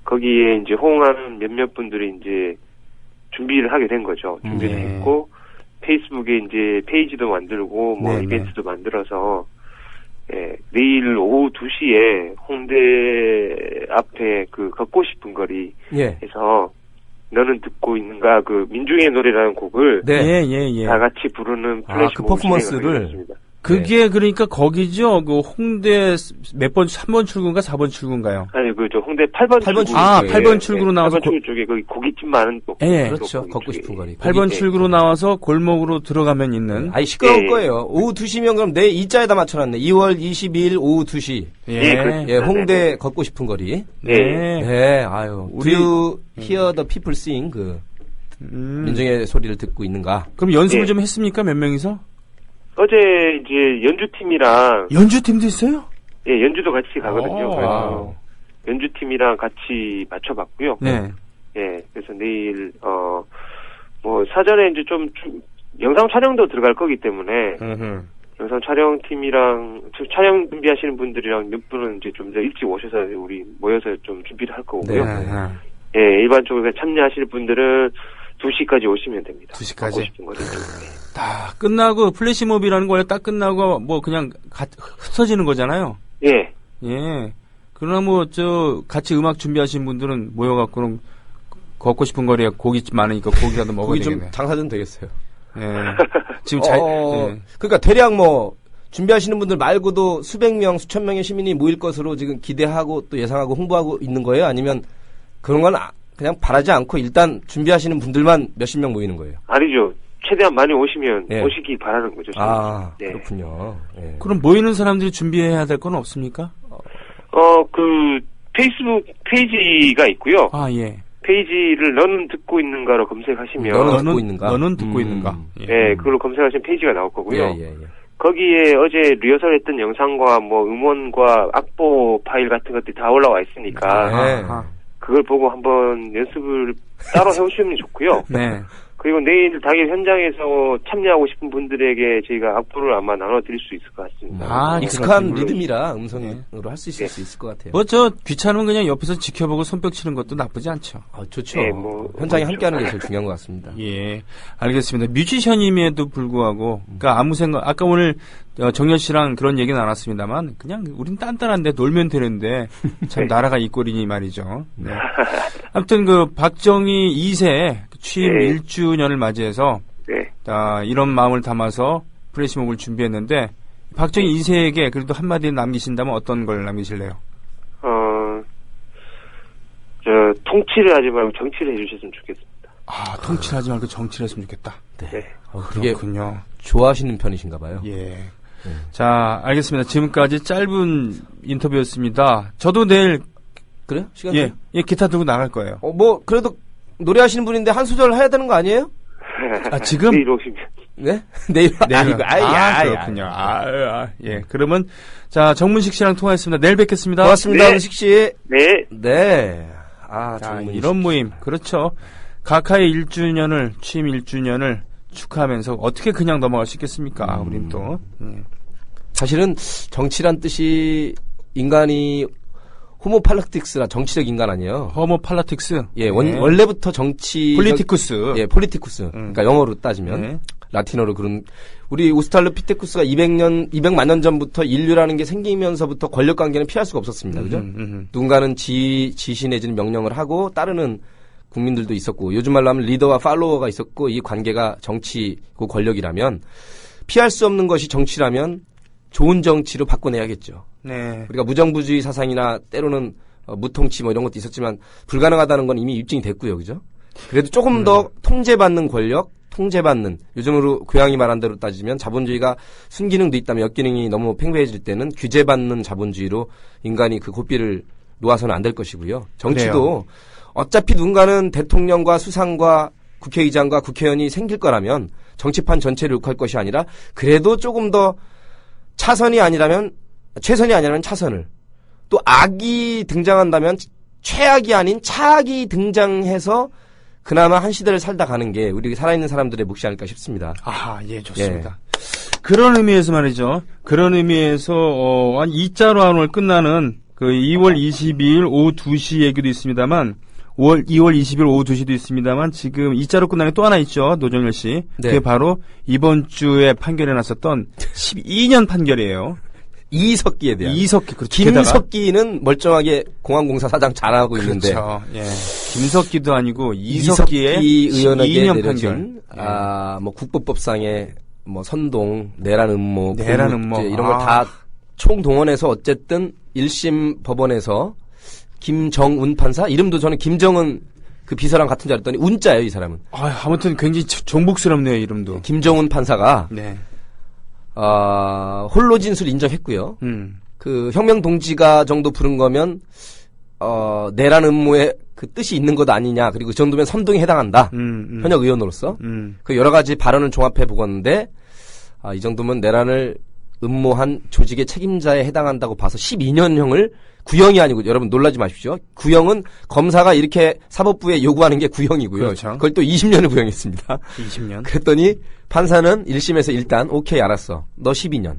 거기에 이제 호응하는 몇몇 분들이 이제 준비를 하게 된 거죠. 준비를 했고, 페이스북에 이제 페이지도 만들고, 이벤트도 만들어서, 예, 내일 오후 2시에 홍대 앞에 걷고 싶은 거리에서, 너는 듣고 있는가 민중의 노래라는 곡을 다 같이 부르는 플래시몹 그 퍼포먼스를 그게 그러니까 거기죠. 홍대 3번 출구인가 4번 출구인가요? 아니 홍대 8번 출구. 8번 출구로 나와서 8번 출구 쪽에 거기 고깃집 많은 쪽. 예. 그렇죠. 걷고 싶은 거리. 8번 출구로 나와서 골목으로 들어가면 있는. 시끄러울 거예요. 오후 2시면 그럼 내 이자에다 맞춰놨네. 2월 22일 오후 2시. 예. 홍대 걷고 싶은 거리. 네. Do you hear the people sing? 민중의 소리를 듣고 있는가? 그럼 연습을 좀 했습니까? 몇 명이서? 어제 이제 연주팀이랑. 연주팀도 있어요? 예, 연주도 같이 가거든요. 그래서 연주팀이랑 같이 맞춰봤고요. 네. 예, 그래서 내일, 사전에 이제 좀 영상 촬영도 들어갈 거기 때문에. 영상 촬영팀이랑, 촬영 준비하시는 분들이랑 몇 분은 이제 좀 더 일찍 오셔서 우리 모여서 좀 준비를 할 거고요. 네. 예, 일반적으로 참여하실 분들은 2시까지 오시면 됩니다. 2시까지? 다 끝나고, 플래시몹이라는 거 원래 딱 끝나고, 그냥 흩어지는 거잖아요? 예. 예. 그러나 같이 음악 준비하신 분들은 모여갖고는 걷고 싶은 거리에 고기 많으니까 고기라도 먹어야 고기 되겠네. 좀 장사 좀 되겠어요. 예. 지금 그러니까 대략 준비하시는 분들 말고도 수백 명, 수천 명의 시민이 모일 것으로 지금 기대하고 또 예상하고 홍보하고 있는 거예요? 아니면 그런 건 그냥 바라지 않고 일단 준비하시는 분들만 몇십 명 모이는 거예요? 아니죠. 최대한 많이 오시면 오시기 바라는 거죠. 네. 그렇군요. 네. 그럼 모이는 사람들이 준비해야 될 건 없습니까? 페이스북 페이지가 있고요. 예. 페이지를 너는 듣고 있는가로 검색하시면. 너는 듣고 있는가? 네, 그걸로 검색하시면 페이지가 나올 거고요. 예. 거기에 어제 리허설했던 영상과 음원과 악보 파일 같은 것들이 다 올라와 있으니까. 그걸 보고 한번 연습을 따로 해오시면 좋고요. 네. 그리고 내일 당일 현장에서 참여하고 싶은 분들에게 저희가 악보를 아마 나눠드릴 수 있을 것 같습니다. 익숙한 리듬이라 음성으로 할 수 있을 수 있을 것 같아요. 귀찮으면 그냥 옆에서 지켜보고 손뼉 치는 것도 나쁘지 않죠. 좋죠. 현장에 함께하는 게 제일 중요한 것 같습니다. 예, 알겠습니다. 뮤지션임에도 불구하고, 그러니까 아무 생각, 아까 오늘 정연 씨랑 그런 얘기는 안 왔습니다만, 그냥 우린 단단한데 놀면 되는데, 참 나라가 이 꼴이니 말이죠. 네. 아무튼 박정희 2세 취임 1주년을 맞이해서, 이런 마음을 담아서 플래시몹을 준비했는데, 박정희 2세에게 그래도 한마디 남기신다면 어떤 걸 남기실래요? 통치를 하지 말고 정치를 해주셨으면 좋겠습니다. 통치를 하지 말고 정치를 했으면 좋겠다. 네. 그렇군요. 좋아하시는 편이신가 봐요. 예. 자, 알겠습니다. 지금까지 짧은 인터뷰였습니다. 저도 내일 그래요? 시간 예, 예, 기타 들고 나갈 거예요. 뭐 그래도 노래하시는 분인데 한 소절 해야 되는 거 아니에요? 아, 지금? 내일 오시면. 네? 내일. 그렇군요. 예. 그러면, 자, 정문식 씨랑 통화했습니다. 내일 뵙겠습니다. 고맙습니다, 네. 문식 씨. 네. 네. 아, 자, 정문식. 이런 모임. 그렇죠. 가카의 1주년을, 취임 1주년을 축하하면서 어떻게 그냥 넘어갈 수 있겠습니까? 우린 또. 예. 사실은 정치란 뜻이 인간이 호모팔락틱스라 정치적 인간 아니에요. 호모팔라틱스. 예, 네. 원래부터 정치. 폴리티쿠스. 예, 폴리티쿠스. 그러니까 영어로 따지면. 네. 라틴어로 그런. 우리 오스트랄로피테쿠스가 200만 년 전부터 인류라는 게 생기면서부터 권력 관계는 피할 수가 없었습니다. 그죠? 누군가는 지시 내지는 명령을 하고 따르는 국민들도 있었고, 요즘 말로 하면 리더와 팔로워가 있었고, 이 관계가 정치고 권력이라면, 피할 수 없는 것이 정치라면, 좋은 정치로 바꿔내야겠죠. 네. 우리가 무정부주의 사상이나 때로는 무통치 뭐 이런 것도 있었지만 불가능하다는 건 이미 입증이 됐고요. 그죠? 그래도 조금 더 통제받는 권력, 통제받는 요즘으로 교양이 말한 대로 따지면 자본주의가 순기능도 있다면 역기능이 너무 팽배해질 때는 규제받는 자본주의로 인간이 그 고삐를 놓아서는 안 될 것이고요. 정치도 그래요. 어차피 누군가는 대통령과 수상과 국회의장과 국회의원이 생길 거라면 정치판 전체를 욕할 것이 아니라 그래도 조금 더 최선이 아니라면 차선을 또 악이 등장한다면 최악이 아닌 차악이 등장해서 그나마 한 시대를 살다 가는 게 우리 살아있는 사람들의 몫이 아닐까 싶습니다. 아, 예, 좋습니다. 그런 의미에서 말이죠. 그런 의미에서 한 2자로 오늘 끝나는 그 2월 22일 오후 2시 얘기도 있습니다만 2월 20일 오후 2시도 있습니다만 지금 2자로 끝나는 또 하나 있죠. 노정열 씨. 네. 그게 바로 이번 주에 판결해 놨었던 12년 판결이에요. 이석기에 대한. 이석기, 그렇죠. 김석기는 멀쩡하게 공항공사 사장 잘하고 있는데. 그렇죠. 예. 김석기도 아니고 이석기 이석기의 의원에게 12년 내려진 판결. 뭐 국법법상의 뭐 선동, 내란 음모, 내란 고무, 음모. 이런 걸 다 총동원해서 어쨌든 1심 법원에서 김정은 판사 이름도 저는 김정은 그 비서랑 같은 줄 알았더니 운자예요, 이 사람은. 아무튼 굉장히 정복스럽네요, 이름도. 김정은 판사가 네. 홀로 진술 인정했고요. 그 혁명 동지가 정도 부른 거면 내란 음모에 그 뜻이 있는 것 아니냐. 그리고 그 정도면 선동에 해당한다. 현역 의원으로서. 그 여러 가지 발언을 종합해 보건데 이 정도면 내란을 음모한 조직의 책임자에 해당한다고 봐서 12년형을 구형이 아니고 여러분 놀라지 마십시오. 구형은 검사가 이렇게 사법부에 요구하는 게 구형이고요. 그렇죠. 그걸 또 20년을 구형했습니다. 20년. 그랬더니 판사는 1심에서 일단 오케이 알았어. 너 12년.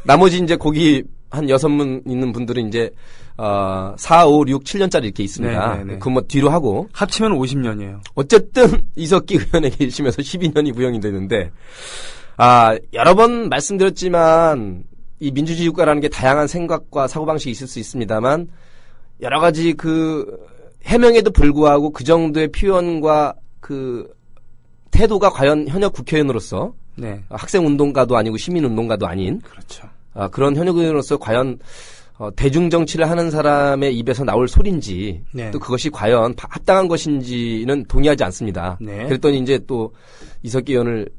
나머지 이제 거기 한 6분 있는 분들은 이제 4, 5, 6, 7년짜리 이렇게 있습니다. 네네네. 그 뭐 뒤로 하고 합치면 50년이에요. 어쨌든 이석기 의원에게 1심에서 12년이 구형이 되는데 여러 번 말씀드렸지만 이 민주주의 국가라는 게 다양한 생각과 사고방식이 있을 수 있습니다만 여러 가지 그 해명에도 불구하고 그 정도의 표현과 그 태도가 과연 현역 국회의원으로서 네. 학생운동가도 아니고 시민운동가도 아닌 그렇죠. 그런 현역 의원으로서 과연 대중정치를 하는 사람의 입에서 나올 소리인지 네. 또 그것이 과연 합당한 것인지는 동의하지 않습니다. 네. 그랬더니 이제 또 이석기 의원을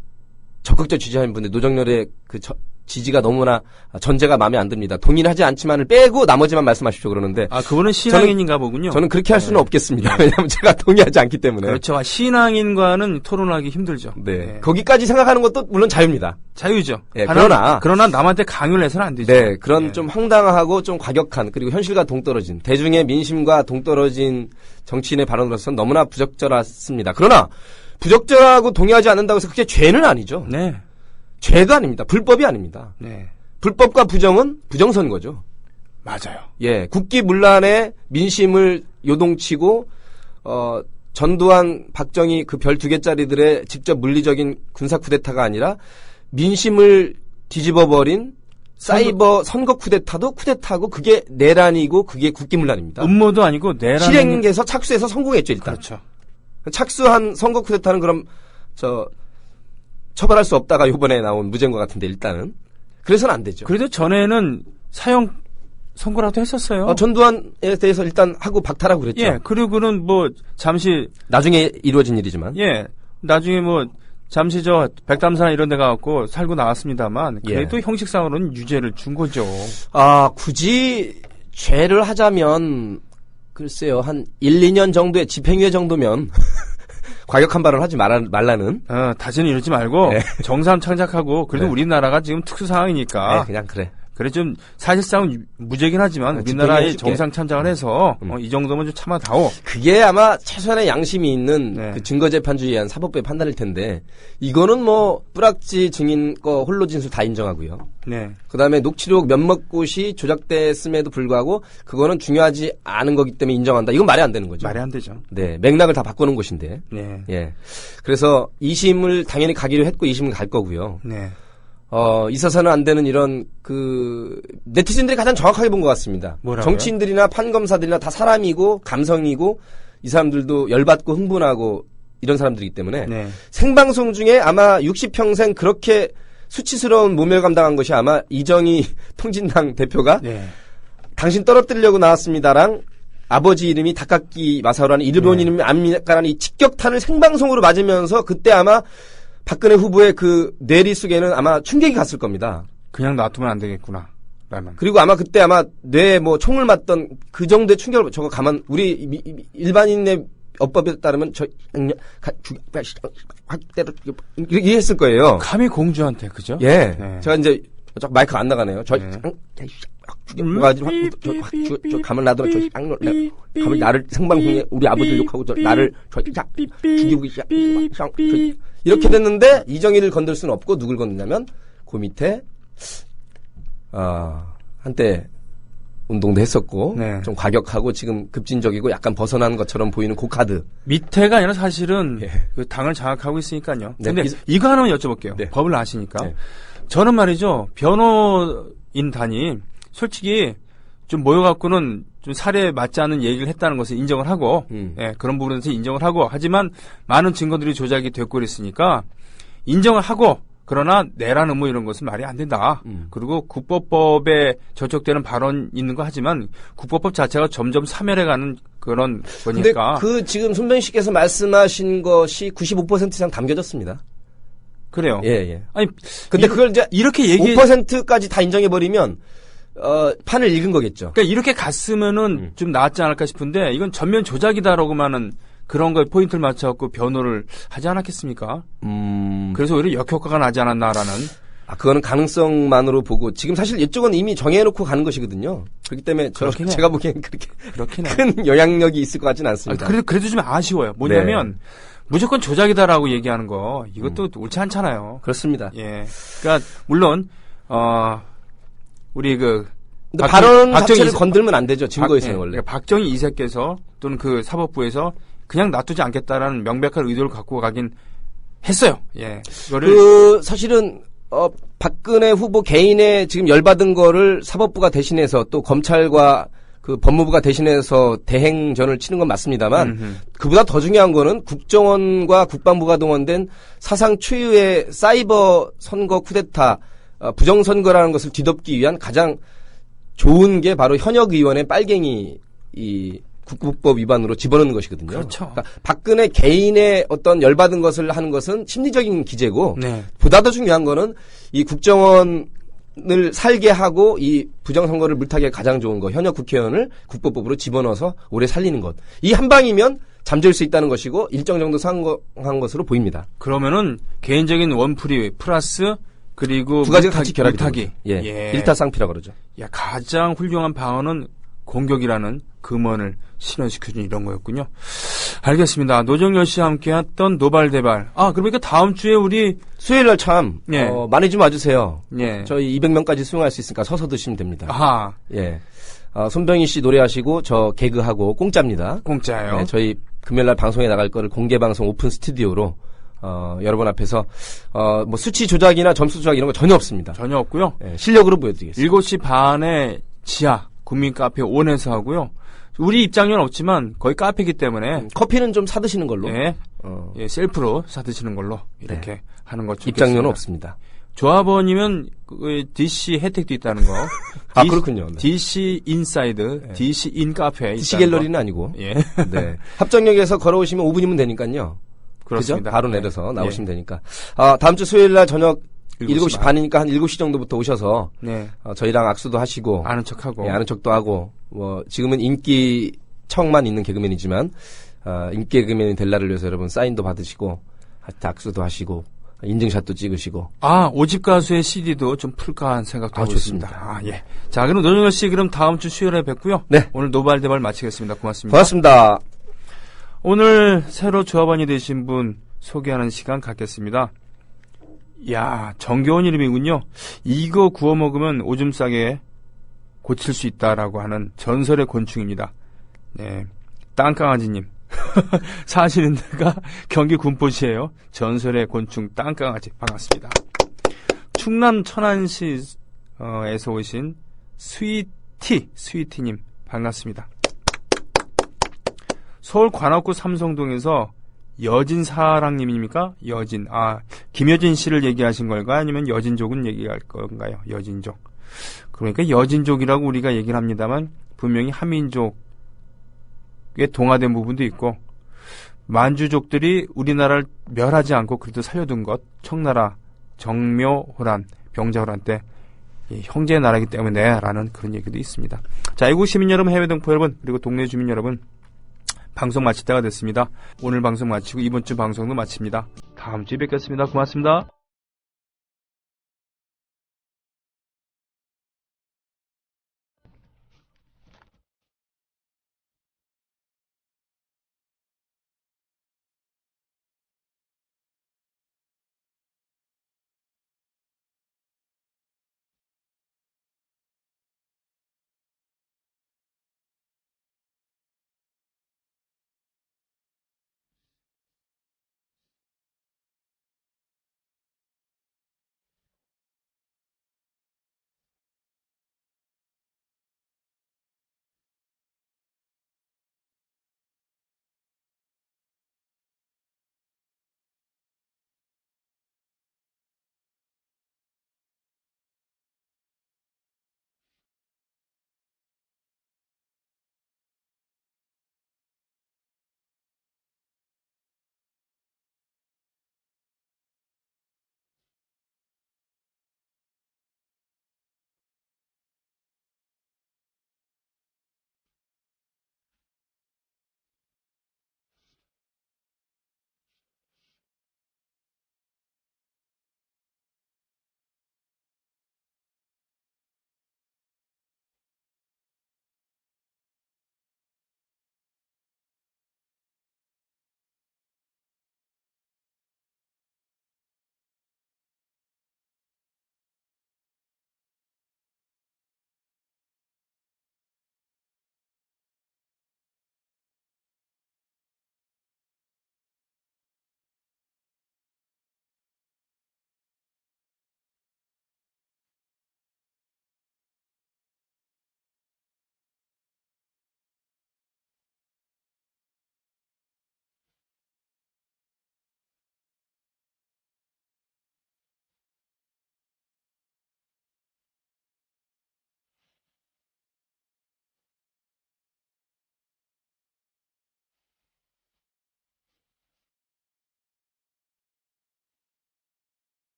적극적 지지하는 분들 노정렬의 그 지지가 너무나 전제가 마음에 안 듭니다. 동의를 하지 않지만을 빼고 나머지만 말씀하십시오 그러는데 그분은 신앙인인가 보군요. 저는 그렇게 할 수는 없겠습니다. 왜냐하면 제가 동의하지 않기 때문에. 그렇죠. 신앙인과는 토론하기 힘들죠. 네. 거기까지 생각하는 것도 물론 자유입니다. 자유죠. 네, 그러나 남한테 강요를 해서는 안 되죠. 네, 그런 좀 황당하고 좀 과격한 그리고 현실과 동떨어진 대중의 민심과 동떨어진 정치인의 발언으로서는 너무나 부적절했습니다. 그러나 부적절하고 동의하지 않는다고 해서 그게 죄는 아니죠. 네. 죄가 아닙니다. 불법이 아닙니다. 네. 불법과 부정은 부정선거죠. 맞아요. 예, 국기문란에 민심을 요동치고 전두환, 박정희 그 별 2개짜리들의 직접 물리적인 군사 쿠데타가 아니라 민심을 뒤집어버린 사이버 선거 쿠데타도 쿠데타고 그게 내란이고 그게 국기문란입니다. 음모도 아니고 내란. 실행해서 착수해서 성공했죠 일단. 그렇죠. 착수한 선거 쿠데타는 그럼 처벌할 수 없다가 이번에 나온 무죄인 것 같은데 일단은 그래서는 안 되죠. 그래도 전에는 사형 선고라도 했었어요. 전두환에 대해서 일단 하고 박탈하고 그랬죠. 예, 그리고는 뭐 잠시 나중에 이루어진 일이지만. 예, 나중에 뭐 잠시 백담사나 이런 데 가갖고 살고 나왔습니다만 그래도 형식상으로는 유죄를 준 거죠. 굳이 죄를 하자면 글쎄요, 한 1, 2년 정도의 집행유예 정도면 과격한 발언을 하지 말라는. 다시는 이러지 말고 네. 정상 창작하고 그래도 네. 우리나라가 지금 특수 상황이니까 네, 그냥 그래. 그래 좀 사실상 무죄긴 하지만 우리나라에 정상 창작을 해서 이 정도면 좀 참아다오. 그게 아마 최소한의 양심이 있는 네. 그 증거재판주의에 의한 사법부의 판단일 텐데 이거는 뭐 뿌락지 증인 거 홀로 진술 다 인정하고요. 네. 그다음에 녹취록 몇몇 곳이 조작됐음에도 불구하고 그거는 중요하지 않은 거기 때문에 인정한다. 이건 말이 안 되는 거죠. 말이 안 되죠. 네, 맥락을 다 바꾸는 곳인데. 네. 예. 그래서 2심을 당연히 가기로 했고 2심을 갈 거고요. 네. 있어서는 안 되는 이런 네티즌들이 가장 정확하게 본 것 같습니다. 뭐라고요? 정치인들이나 판검사들이나 다 사람이고 감성이고 이 사람들도 열받고 흥분하고 이런 사람들이기 때문에 네. 생방송 중에 아마 60평생 그렇게 수치스러운 모멸 감당한 것이 아마 이정희 통진당 대표가 네. 당신 떨어뜨리려고 나왔습니다랑 아버지 이름이 다카키 마사오라는 일본 이름이 압니까라는 이 직격탄을 생방송으로 맞으면서 그때 아마 박근혜 후보의 그 뇌리 속에는 아마 충격이 갔을 겁니다. 그냥 놔두면 안 되겠구나. 라는. 그리고 아마 그때 아마 뇌에 뭐 총을 맞던 그 정도의 충격을 저거 가만 우리 일반인의 어법에 따르면 이렇게 했을 거예요. 감히 공주한테 그죠? 예. 네. 제가 이제 마이크가 안 나가네요. 저 가만 놔둬. 가만 나를 생방송에 우리 아버지를 욕하고 나를 죽이고 이렇게 됐는데 이정희를 건들 수는 없고 누굴 건드냐면 그 밑에 한때 운동도 했었고 네. 좀 과격하고 지금 급진적이고 약간 벗어난 것처럼 보이는 고카드. 밑에가 아니라 사실은 예. 그 당을 장악하고 있으니까요. 네. 근데 이거 하나만 여쭤볼게요. 네. 법을 아시니까. 네. 저는 말이죠. 변호인단이 솔직히 좀 모여갖고는 좀 사례에 맞지 않는 얘기를 했다는 것을 인정을 하고 예, 그런 부분에서 인정을 하고 하지만 많은 증거들이 조작이 됐고 그랬으니까 인정을 하고 그러나 내라는 뭐 이런 것은 말이 안 된다. 그리고 국법법에 저촉되는 발언 있는 거 하지만 국법법 자체가 점점 사멸해가는 그런 근데 거니까. 그 지금 손병희 씨께서 말씀하신 것이 95% 이상 담겨졌습니다. 그래요. 예. 아니 근데 그걸 이제 이렇게 얘기 5%까지 다 인정해버리면 판을 읽은 거겠죠. 그러니까 이렇게 갔으면은 좀 나았지 않을까 싶은데 이건 전면 조작이다라고만은 그런 거에 포인트를 맞춰갖고 변호를 하지 않았겠습니까? 그래서 오히려 역효과가 나지 않았나라는. 그거는 가능성만으로 보고 지금 사실 이쪽은 이미 정해놓고 가는 것이거든요. 그렇기 때문에 제가 보기엔 그렇게 큰 영향력이 있을 것 같지는 않습니다. 그래도 좀 아쉬워요. 뭐냐면 무조건 조작이다라고 얘기하는 거 이것도 옳지 않잖아요. 그렇습니다. 예. 그러니까 물론 우리 발언 자체를 건들면 안 되죠. 증거에서는 원래. 그러니까 박정희 이사께서 또는 그 사법부에서 그냥 놔두지 않겠다라는 명백한 의도를 갖고 가긴 했어요. 예. 사실은 박근혜 후보 개인의 지금 열받은 거를 사법부가 대신해서 또 검찰과 그 법무부가 대신해서 대행전을 치는 건 맞습니다만 그보다 더 중요한 거는 국정원과 국방부가 동원된 사상 초유의 사이버 선거 쿠데타 부정선거라는 것을 뒤덮기 위한 가장 좋은 게 바로 현역 의원의 빨갱이 이 국국법 위반으로 집어넣는 것이거든요. 그렇죠. 그러니까 박근혜 개인의 어떤 열받은 것을 하는 것은 심리적인 기제고 보다 더 중요한 거는 이 국정원을 살게 하고 이 부정선거를 물타기에 가장 좋은 거 현역 국회의원을 국법법으로 집어넣어서 오래 살리는 것. 이 한 방이면 잠재울 수 있다는 것이고 일정 정도 성공한 것으로 보입니다. 그러면은 개인적인 원풀이 플러스 그리고 두 가지가 같이 결합이 물타기. 예. 일타쌍피라고 그러죠. 야, 가장 훌륭한 방어는 공격이라는 금원을 실현시켜준 이런 거였군요. 알겠습니다. 노정열 씨와 함께했던 노발대발. 그러니까 다음 주에 우리 수요일날 참 많이 좀 와주세요. 예. 저희 200명까지 수용할 수 있으니까 서서 드시면 됩니다. 아하. 예. 손병희 씨 노래하시고 저 개그하고 공짜입니다. 공짜예요. 네, 저희 금요일날 방송에 나갈 거를 공개 방송 오픈 스튜디오로 여러분 앞에서 뭐 수치 조작이나 점수 조작 이런 거 전혀 없습니다. 전혀 없고요. 예, 실력으로 보여드리겠습니다. 7시 반에 지하 국민 카페 온에서 하고요. 우리 입장료는 없지만 거의 카페이기 때문에 커피는 좀 사드시는 걸로. 예, 셀프로 사드시는 걸로 이렇게 하는 것 입장료는 없습니다. 조합원이면 DC 혜택도 있다는 거. 그렇군요. 네. DC 인사이드, DC 인 카페. DC 갤러리는 아니고. 예. 네. 합정역에서 걸어오시면 5분이면 되니까요. 그렇습니다. 그죠? 바로 내려서 나오시면 되니까. 다음 주 수요일 날 저녁 7시 반이니까 한 7시 정도부터 오셔서 저희랑 악수도 하시고 아는 척하고 아는 척도 하고 지금은 인기 척만 있는 개그맨이지만 인기 개그맨이 될 날을 위해서 여러분 사인도 받으시고 악수도 하시고 인증샷도 찍으시고. 오집 가수의 CD도 좀 풀까 하는 생각도 하고 좋습니다. 있습니다. 예. 자, 그럼 노정열 씨 그럼 다음 주 수요일에 뵙고요. 네. 오늘 노발대발 마치겠습니다. 고맙습니다. 고맙습니다. 오늘 새로 조합원이 되신 분 소개하는 시간 갖겠습니다. 야, 정겨운 이름이군요. 이거 구워 먹으면 오줌 싸게 고칠 수 있다라고 하는 전설의 곤충입니다. 네. 땅강아지님. 사시는 데가 경기 군포시예요. 전설의 곤충 땅강아지 반갑습니다. 충남 천안시에서 오신 스위티님 반갑습니다. 서울 관악구 삼성동에서 여진사랑님입니까? 여진. 김여진 씨를 얘기하신 걸까? 아니면 여진족은 얘기할 건가요? 여진족. 그러니까 여진족이라고 우리가 얘기를 합니다만 분명히 한민족에 동화된 부분도 있고 만주족들이 우리나라를 멸하지 않고 그래도 살려둔 것 청나라 정묘호란 병자호란 때 형제의 나라이기 때문에 라는 그런 얘기도 있습니다. 자, 애국 시민 여러분, 해외 동포 여러분, 그리고 동네 주민 여러분, 방송 마칠 때가 됐습니다. 오늘 방송 마치고 이번 주 방송도 마칩니다. 다음 주에 뵙겠습니다. 고맙습니다.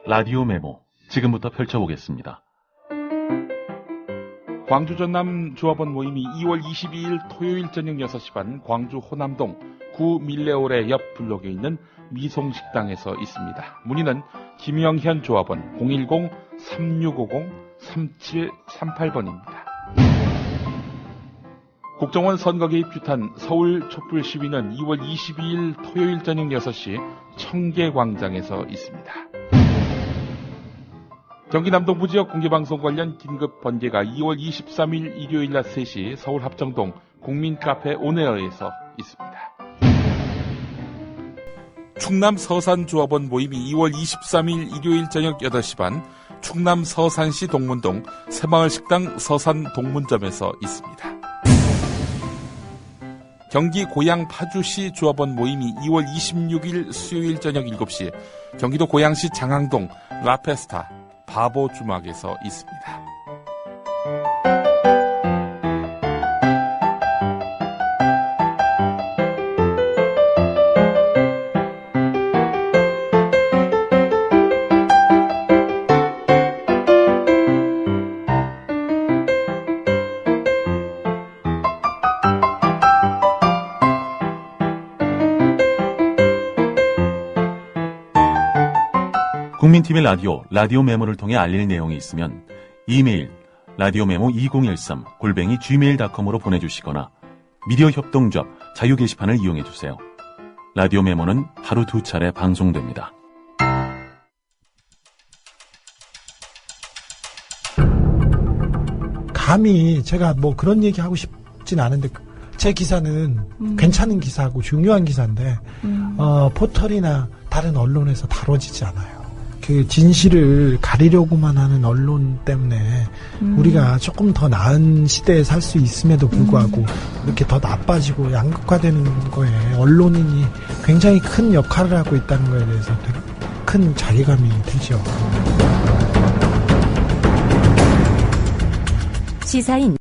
라디오 메모 지금부터 펼쳐보겠습니다. 광주 전남 조합원 모임이 2월 22일 토요일 저녁 6시 반 광주 호남동 구 밀레오레 옆 블록에 있는 미송식당에서 있습니다. 문의는 김영현 조합원 010-3650-3738번입니다. 국정원 선거 개입 규탄 서울 촛불 시위는 2월 22일 토요일 저녁 6시 청계광장에서 있습니다. 경기 남동부 지역 공개방송 관련 긴급 번개가 2월 23일 일요일 낮 3시 서울 합정동 국민카페 온에어에서 있습니다. 충남 서산조합원 모임이 2월 23일 일요일 저녁 8시 반 충남 서산시 동문동 새마을식당 서산동문점에서 있습니다. 경기 고양 파주시 조합원 모임이 2월 26일 수요일 저녁 7시 경기도 고양시 장항동 라페스타 바보 주막에서 있습니다. 국민TV 라디오 메모를 통해 알릴 내용이 있으면 이메일 radio메모2013@gmail.com으로 보내주시거나 미디어 협동조합 자유 게시판을 이용해주세요. 라디오 메모는 하루 2차례 방송됩니다. 감히 제가 뭐 그런 얘기 하고 싶진 않은데 제 기사는 괜찮은 기사고 중요한 기사인데 포털이나 다른 언론에서 다뤄지지 않아요. 그 진실을 가리려고만 하는 언론 때문에 우리가 조금 더 나은 시대에 살 수 있음에도 불구하고 이렇게 더 나빠지고 양극화되는 거에 언론인이 굉장히 큰 역할을 하고 있다는 거에 대해서 되게 큰 자괴감이 들죠. 시사인